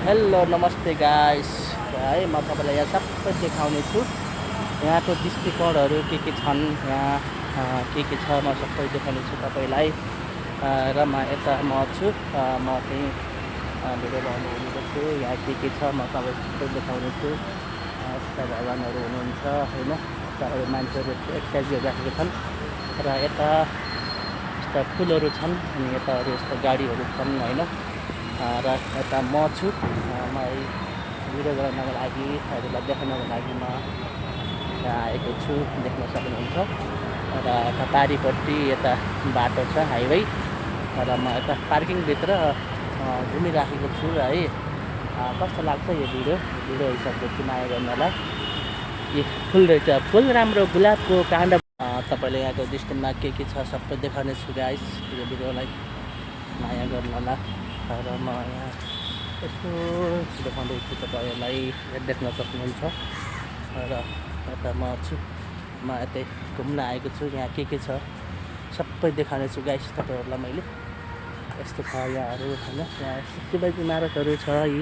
hello नमस्ते guys है म तपाईँलाई यहाँ सबै देखाउने छु यहाँको दृष्टिकोणहरू के छन् यहाँ के छ म सबै देखाउने छु तपाईँलाई र म यता म छु म चाहिँ भिडियो बनाउनु हुनेको छु यहाँ के छ म तपाईँ सबै देखाउने छु यस्ता भगवान्हरू हुनुहुन्छ होइन यस्ता अरू मान्छेहरू एक्सर्साइजहरू राखेको छन् र यता यस्ता फुलहरू छन् अनि यता अरू यस्ता गाडीहरू छन् होइन र यता म छु म भिडियो बनाउनको लागि हजुरलाई देखाउनको लागि म यहाँ आएको छु देख्न सक्नुहुन्छ र यता पारिपट्टि यता बाटो छ हाइवे र म यता पार्किङभित्र घुमिराखेको छु है कस्तो लाग्छ यो भिडियो हिसाबले माया गर्नलाई यो फुल रहेछ फुल राम्रो गुलाबको काण्ड तपाईँले यहाँको दृष्टिमा के छ सबै देखाउने छु गाइस यो भिडियोलाई माया गर्नलाई र म यहाँ यस्तो देखाउँदैछु तपाईँहरूलाई देख्न सक्नुहुन्छ र यता म छु म यतै घुम्न आएको छु यहाँ के छ सबै देखाउने छु गाइस तपाईँहरूलाई मैले यस्तो छ यहाँहरू होइन यहाँ शिवाजी इमारतहरू छ यी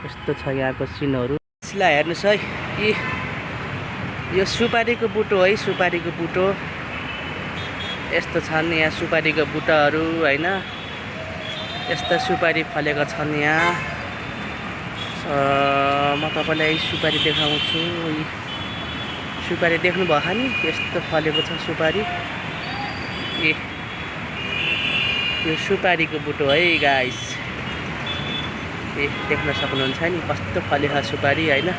यस्तो छ यहाँको सिनहरू यसलाई हेर्नुहोस् है यो सुपारीको बुटो है सुपारीको बुटो यस्तो छन् यहाँ सुपारीको बुट्टाहरू होइन यस्ता सुपारी फलेका छन् यहाँ म तपाईँलाई सुपारी देखाउँछु सुपारी देख्नुभयो नि यस्तो फलेको छ सुपारी यो सुपारीको बुटो है गाइस देख्न सक्नुहुन्छ नि कस्तो फलेको सुपारी होइन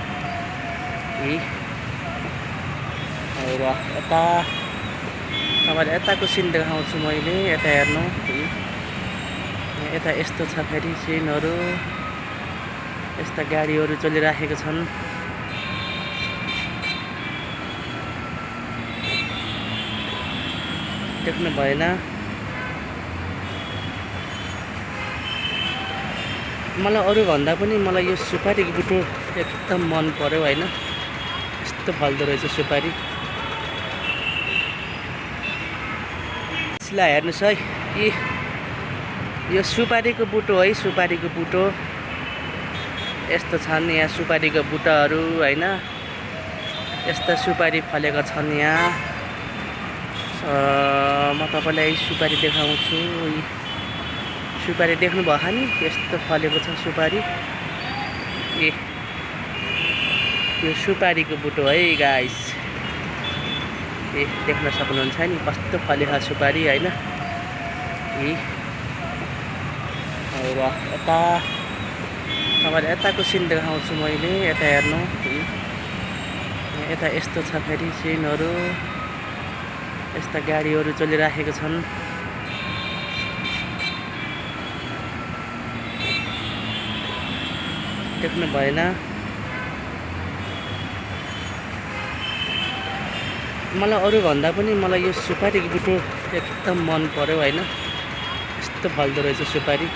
र यता तपाईँलाई यताको सिन देखाउँछु मैले यता हेर्नु यता यस्तो छ फेरि सिनहरू यस्ता गाडीहरू चलिराखेका छन् देख्नु भएन मलाई अरूभन्दा पनि मलाई यो सुपारीको बुटो एकदम मन पर्यो होइन यस्तो फल्दो रहेछ सुपारी यसलाई हेर्नुहोस् है यो सुपारीको बुटो है सुपारीको बुटो यस्तो छन् यहाँ सुपारीको बुट्टाहरू होइन यस्ता सुपारी फलेका छन् यहाँ म तपाईँलाई सुपारी देखाउँछु सुपारी देख्नुभयो नि यस्तो फलेको छ सुपारी यो सुपारीको बुटो है गाइस देख्न सक्नुहुन्छ नि कस्तो फलेको सुपारी होइन र यता तपाईँलाई यताको सिन देखाउँछु मैले यता हेर्नु यता यस्तो छ फेरि सिनहरू यस्ता गाडीहरू चलिराखेका छन् देख्नु भएन मलाई अरूभन्दा पनि मलाई यो सुपारीको बुटो एकदम मन पर्यो होइन यस्तो फल्दो रहेछ सुपारी